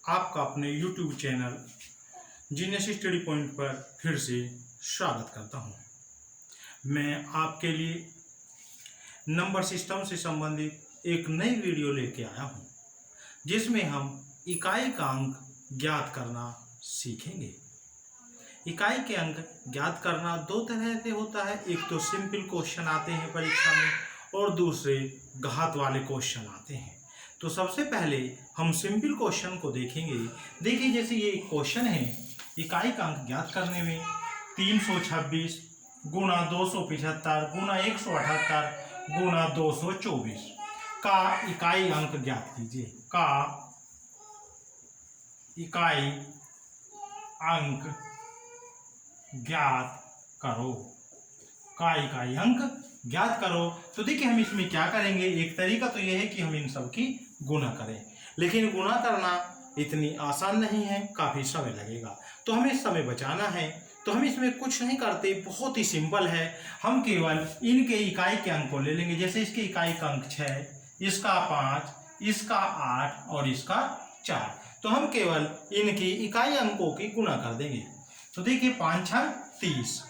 आपका अपने YouTube channel genius study point पर फिर से स्वागत करता हूं। मैं आपके लिए नंबर सिस्टम से संबंधित एक नई वीडियो लेके आया हूं, जिसमें हम इकाई का अंक ज्ञात करना सीखेंगे। इकाई के अंक ज्ञात करना दो तरह से होता है। एक तो सिंपल क्वेश्चन आते हैं परीक्षा में और दूसरे घात वाले क्वेश्चन आते हैं। तो सबसे पहले हम सिंपल क्वेश्चन को देखेंगे। देखिए, जैसे ये क्वेश्चन है, इकाई का अंक ज्ञात करने में 326 गुणा 275 गुणा 178 गुणा 224 का इकाई अंक ज्ञात कीजिए। का इकाई अंक ज्ञात करो। का इकाई अंक ज्ञात करो। तो देखिए, हम इसमें क्या करेंगे। एक तरीका तो यह है कि हम इन सब की गुणा करें, लेकिन गुणा करना इतनी आसान नहीं है, काफ़ी समय लगेगा। तो हमें समय बचाना है, तो हम इसमें कुछ नहीं करते, बहुत ही सिंपल है। हम केवल इनके इकाई के अंक को ले लेंगे। जैसे इसके इकाई का अंक 6, इसका 5, इसका 8 और इसका 4। तो हम केवल इनकी इकाई अंकों की गुणा कर देंगे। तो देखिए, 5 6 30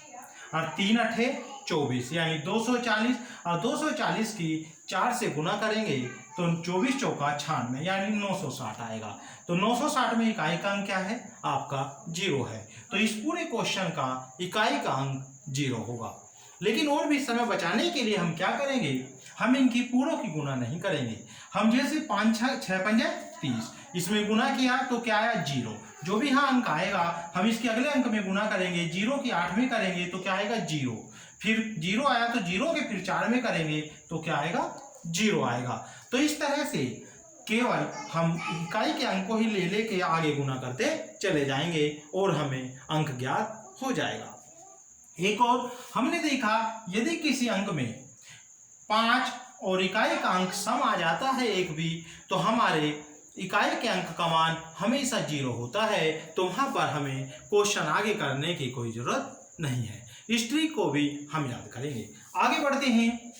और 3 8 24 यानी 240 और 240 की 4 से गुणा करेंगे तो 24 चौका 96 यानी 960 आएगा। तो 960 में इकाई का अंक क्या है? आपका 0 है। तो इस पूरे क्वेश्चन का इकाई का अंक 0 होगा। लेकिन और भी समय बचाने के लिए हम क्या करेंगे, हम इनकी पूरों की गुणा नहीं करेंगे। हम जैसे 5 6 5 30 इसमें गुणा किया तो क्या आया? 0। जो भी यहाँ अंक आएगा हम इसके अगले अंक में गुणा करेंगे। 0 की 8 में करेंगे तो क्या आएगा? 0। फिर 0 आया तो 0 के फिर 4 में करेंगे तो क्या आएगा? 0 आएगा। तो इस तरह से केवल हम इकाई के अंक को ही ले लेके आगे गुणा करते चले जाएंगे और हमें अंक ज्ञात हो जाएगा। एक और हमने देखा, यदि किसी अंक में 5 और इकाई का अंक सम आ जाता है एक भी, तो हमारे इकाई के अंक का मान हमेशा 0 होता है। तो वहां पर हमें क्वेश्चन आगे करने की कोई जरूरत नहीं है। इस ट्रिक को भी हम याद करेंगे। आगे बढ़ते हैं।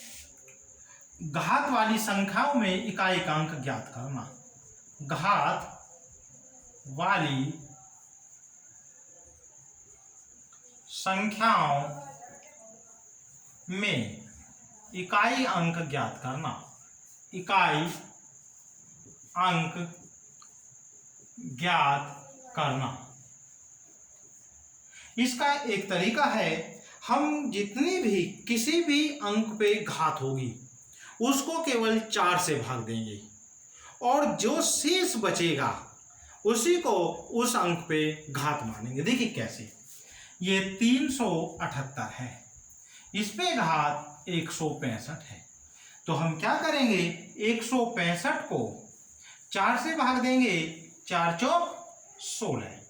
घात वाली संख्याओं में इकाई का अंक ज्ञात करना। घात वाली संख्याओं में इकाई अंक ज्ञात करना। इकाई अंक ज्ञात करना, इसका एक तरीका है, हम जितनी भी किसी भी अंक पे घात होगी उसको केवल 4 से भाग देंगे और जो शेष बचेगा उसी को उस अंक पे घात मानेंगे। देखिए कैसे, ये 378 है, इस पे घात 165 है। तो हम क्या करेंगे, 165 को 4 से भाग देंगे। 4 चौक 16,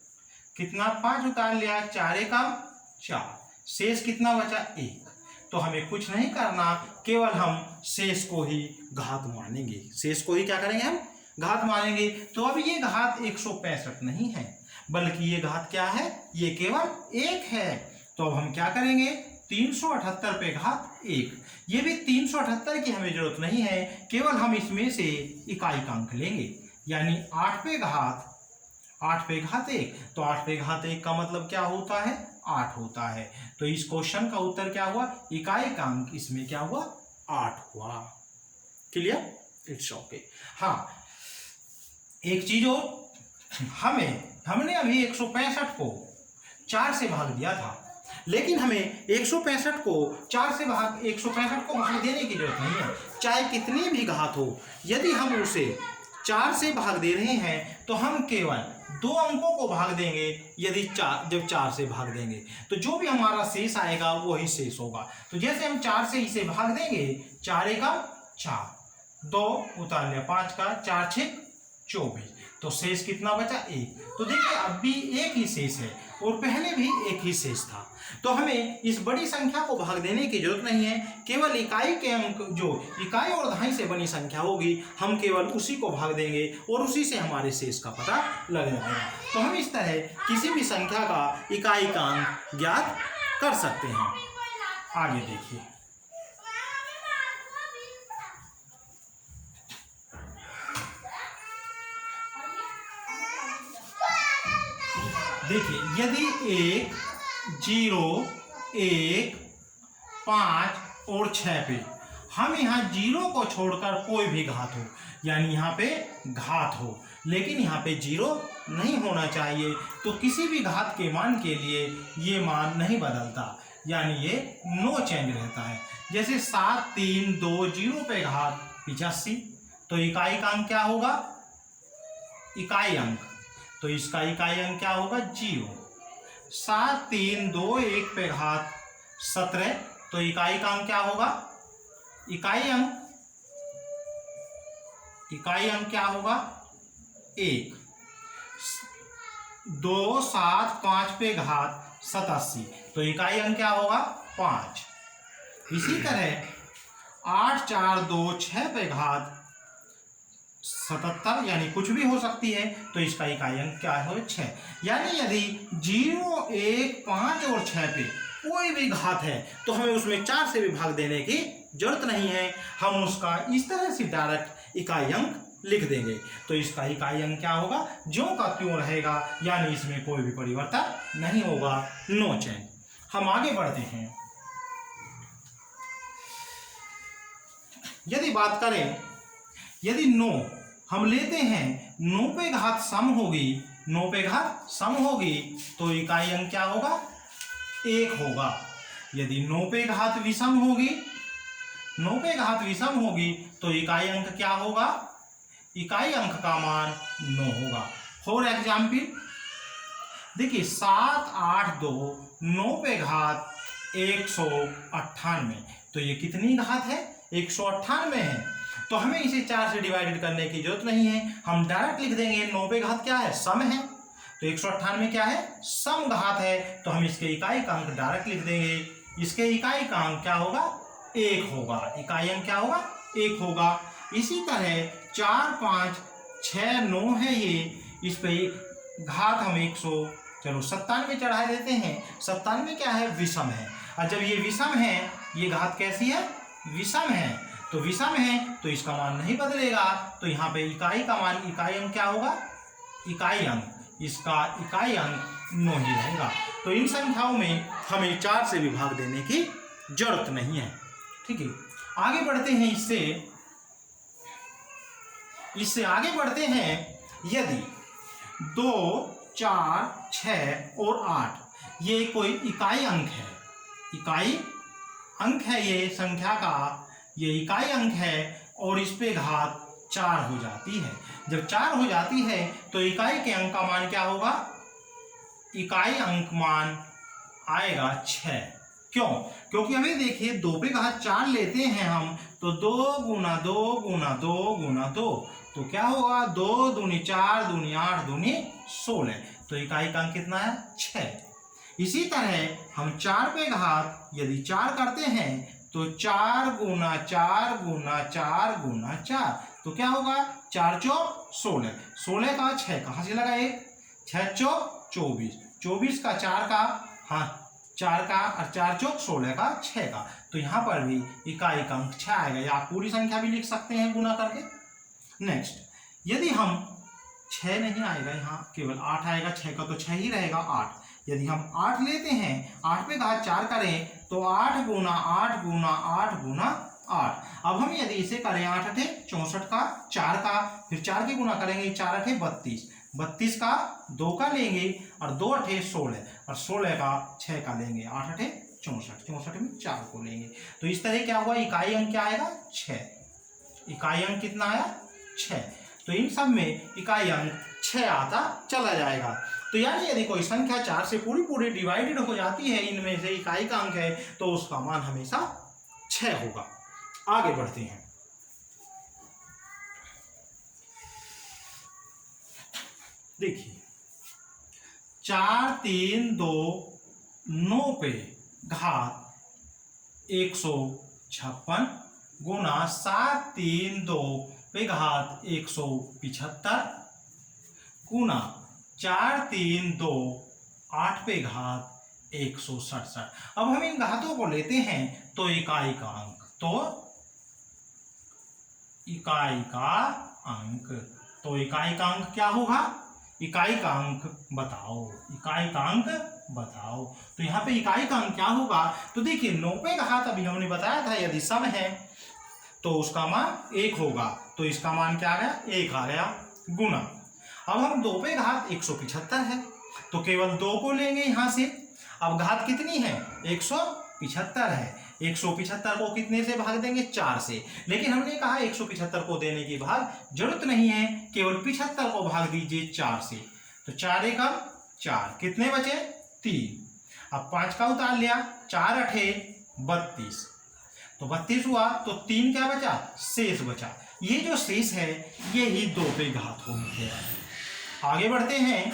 कितना 5 उतार लिया, 4 एकम 4, शेष कितना बचा? 1। तो हमें कुछ नहीं करना, केवल हम शेष को ही घात मानेंगे। शेष को ही क्या करेंगे? हम घात मानेंगे। तो अब ये घात 165 नहीं है, बल्कि ये घात क्या है? ये केवल 1 है। तो अब हम क्या करेंगे, 378 पे घात 1। ये भी 378 की हमें जरूरत नहीं है, केवल हम इसमें से इकाई का अंक लेंगे, यानी 8 पे घात 1। तो 8 पे घात 1 का मतलब क्या होता है? 8 होता है। तो इस क्वेश्चन का उत्तर क्या हुआ? इकाई का अंक इसमें क्या हुआ? 8 हुआ। क्लियर? It's okay. हाँ, एक चीज और, हमने अभी 165 को 4 से भाग दिया था, लेकिन हमें 165 को 4 से भाग 165 को भाग देने की जरूरत नहीं है। चाहे कितनी भी घात हो, यदि हम उसे 4 से भाग दे रहे हैं तो हम केवल 2 अंकों को भाग देंगे। यदि जब 4 से भाग देंगे तो जो भी हमारा शेष आएगा वही शेष होगा। तो जैसे हम 4 से इसे भाग देंगे, 4 एकम 4, 2 उतार लिया 5 का, 4 6 24, तो शेष कितना बचा? 1। तो देखिए, अब भी एक ही शेष है और पहले भी एक ही शेष था। तो हमें इस बड़ी संख्या को भाग देने की जरूरत नहीं है, केवल इकाई के अंक, जो इकाई और दहाई से बनी संख्या होगी, हम केवल उसी को भाग देंगे और उसी से हमारे शेष का पता लग जाएगा। तो हम इस तरह किसी भी संख्या का इकाई का अंक ज्ञात कर सकते हैं। आगे देखिए, देखिए यदि 1, 0, 1, 5 और 6 पे हम यहाँ 0 को छोड़कर कोई भी घात हो, यानी यहाँ पे घात हो लेकिन यहाँ पे 0 नहीं होना चाहिए, तो किसी भी घात के मान के लिए ये मान नहीं बदलता, यानी ये नो चेंज रहता है। जैसे 7, 3, 2, 0 पे घात 85, तो इकाई का अंक क्या होगा? इकाई अंक, तो इसका इकाई अंक क्या होगा? 0। 7, 3, 2, 1 पे घात 17, तो इकाई का अंक क्या होगा? इकाई अंक क्या होगा? 1। 2, 7, 5 पे घात 87, तो इकाई अंक क्या होगा? 5। इसी तरह 8, 4, 2, 6 पे घात 77, यानी कुछ भी हो सकती है, तो इसका इकाई अंक क्या है? 6। यानी यदि 0, 1, 5 और 6 पे कोई भी घात है तो हमें उसमें 4 से भी भाग देने की जरूरत नहीं है, हम उसका इस तरह से डायरेक्ट इकाई अंक लिख देंगे, तो इसका इकाई अंक क्या होगा? ज्यों का त्यों रहेगा, यानी इसमें कोई भी परिवर्तन नहीं होगा, नो चेंज। हम आगे बढ़ते हैं। यदि बात करें, यदि 9 हम लेते हैं, 9 पे घात सम होगी, 9 पे घात सम होगी, तो इकाई अंक क्या होगा? 1 होगा। यदि 9 पे घात विषम होगी, 9 पे घात विषम होगी, तो इकाई अंक क्या होगा? इकाई अंक का मान 9 होगा। फॉर एग्जाम्पल देखिए 7, 8, 2, 9 पे घात 198, तो ये कितनी घात है? 198 है, तो हमें इसे 4 से डिवाइडेड करने की जरूरत नहीं है, हम डायरेक्ट लिख देंगे 9 पे घात क्या है? सम है, तो 198 क्या है? सम घात है, तो हम इसके इकाई का अंक डायरेक्ट लिख देंगे, इसके इकाई का अंक क्या होगा? 1 होगा, इकाई अंक क्या होगा? 1 होगा। इसी तरह 4, 5, 6, 9 है ये, इस पे घात हम 97 चढ़ा देते हैं। 97 क्या है? विषम है, और जब ये विषम है, ये घात कैसी है? विषम है, तो विषम है तो इसका मान नहीं बदलेगा, तो यहाँ पे इकाई का मान, इकाई अंक क्या होगा? इकाई अंक, इसका इकाई अंक 9 ही रहेगा। तो इन संख्याओं में हमें 4 से भी भाग देने की जरूरत नहीं है। ठीक है, आगे बढ़ते हैं। इससे आगे बढ़ते हैं। यदि 2, 4, 6 और 8 ये कोई इकाई अंक है, इकाई अंक है, ये संख्या का ये इकाई अंक है, और इस पे घात 4 हो जाती है। जब 4 हो जाती है तो इकाई के अंक का मान क्या होगा? इकाई अंक मान आएगा 6। क्यों? क्योंकि हमें देखिए 2 पे घात 4 लेते हैं हम, तो 2 गुना 2 गुना 2 गुना 2, तो क्या होगा? 2 दूनी 4 दूनी 8 दूनी 16, तो इकाई का अंक कितना है? 6। इसी तरह हम 4 पे घात यदि 4 करते हैं, तो 4 गुना 4 गुना 4 गुना 4, तो क्या होगा? 4 चौक 16, 16 का 6 कहाँ से लगाए? 6 चौक 24, 24 का 4 का, हाँ 4 का, और 4 चौक 16 का 6 का, तो यहाँ पर भी इकाई का अंक 6 आएगा, या आप पूरी संख्या भी लिख सकते हैं गुना करके। नेक्स्ट, यदि हम 6 नहीं आएगा, यहाँ केवल 8 आएगा, 6 का तो 6 ही रहेगा, 8। यदि हम 8 लेते हैं, 8 पे घात 4 करें, तो 8 गुना 8 गुना 8 गुना 8। अब हम यदि इसे करें 8 8 64 का, 4 का, फिर 4 के गुना करेंगे, 4 8 32, 32 का 2 का लेंगे, और 2 8 16, और 16 का 6 का लेंगे, 8 8 64, 64 में 4 को लेंगे, तो इस तरह क्या हुआ? इकाई अंक क्या आएगा? 6। इकाई अंक कितना आया? 6। तो इन सब में इकाई अंक 6 आता चला जाएगा। तो यानी यदि कोई संख्या 4 से पूरी डिवाइडेड हो जाती है, इनमें से इकाई का अंक है, तो उसका मान हमेशा 6 होगा। आगे बढ़ते हैं। देखिए 4, 3, 2, 9 पे घात 156 गुना 7, 3, 2 पे घात 175 गुना 4, 3, 2, 8 पे घात 167। अब हम इन घातों को लेते हैं, तो इकाई का अंक, तो इकाई का अंक क्या होगा? इकाई का अंक बताओ, इकाई का अंक बताओ। तो यहाँ पे इकाई का अंक क्या होगा, तो देखिए 9 पे घात अभी हमने बताया था यदि सम है तो उसका मान 1 होगा, तो इसका मान क्या आ गया, 1 आ गया, गुना। अब हम 2 पे घात 175 है तो केवल 2 को लेंगे यहाँ से। अब घात कितनी है, 175 है, 175 को कितने से भाग देंगे, 4 से। लेकिन हमने कहा 175 को देने की भाग जरूरत नहीं है, केवल 75 को भाग दीजिए 4 से। तो 4 एकम 4, कितने बचे, 3। अब 5 का उतार लिया, 4 अठे 32, तो 32 हुआ, तो 3 क्या बचा, शेष बचा। ये जो शेष है ये ही 2 पे घात हो गया। आगे बढ़ते हैं।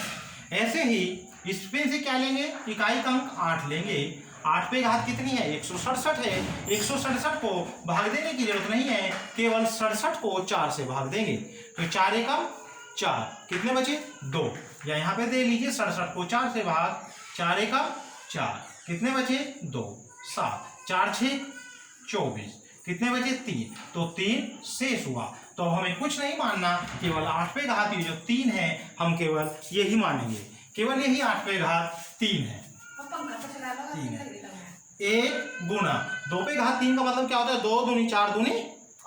ऐसे ही इसमें से क्या लेंगे, इकाई का अंक 8 लेंगे। 8 पे घात कितनी है, 167 है। 167 को भाग देने की जरूरत नहीं है, केवल 67 को 4 से भाग देंगे। तो 4 एकम 4, कितने बचे, 2। या यहाँ पे दे लीजिए 67 को 4 से भाग, 4 एकम 4, कितने बचे, 2, 7, 4 6 24, कितने बचे, 3। तो 3 शेष हुआ। तो अब हमें कुछ नहीं मानना, केवल 8 पे घात ये जो 3 है हम केवल यही मानेंगे, केवल यही 8 पे घात 3 है। 3 है, 1 गुना 2 पे घात 3 का मतलब क्या होता है, 2 दूनी 4 दूनी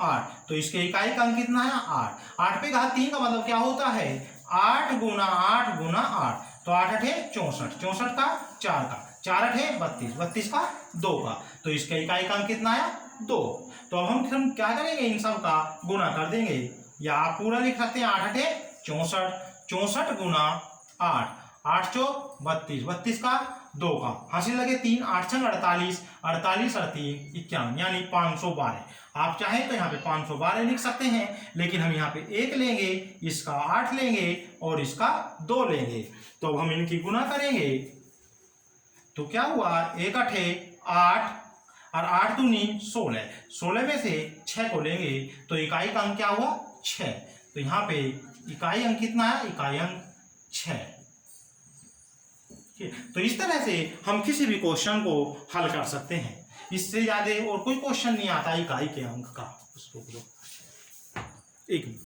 8, तो इसके इकाई का अंक कितना है, 8। 8 पे घात 3 का मतलब क्या होता है, 8 गुना 8 गुना 8, तो 8 अठे 64, 64 का 4 का, 4 अठे 32, 32 का 2 का, तो इसका इकाई का अंक कितना आया, 2। तो अब हम क्या करेंगे, इन सब का गुना कर देंगे, या आप पूरा लिख सकते हैं 8 अठे 64, 64 गुना 8, 8 चौक 32, 32 का 2 का, हासिल लगे 3, 8 छंग 48, 48 और 3 51, यानी 512। आप चाहें तो यहाँ पे 512 लिख सकते हैं, लेकिन हम यहाँ पे 1 लेंगे, इसका 8 लेंगे और इसका 2 लेंगे। तो अब हम इनकी गुना करेंगे, तो क्या हुआ, 1 अठे 8 और 8 दूनी 16, 16 में से 6 को लेंगे तो इकाई का अंक क्या हुआ, 6। तो यहाँ पे इकाई अंक कितना है, इकाई अंक 6। तो इस तरह से हम किसी भी क्वेश्चन को हल कर सकते हैं। इससे ज्यादा और कोई क्वेश्चन नहीं आता इकाई के अंक का। उसको एक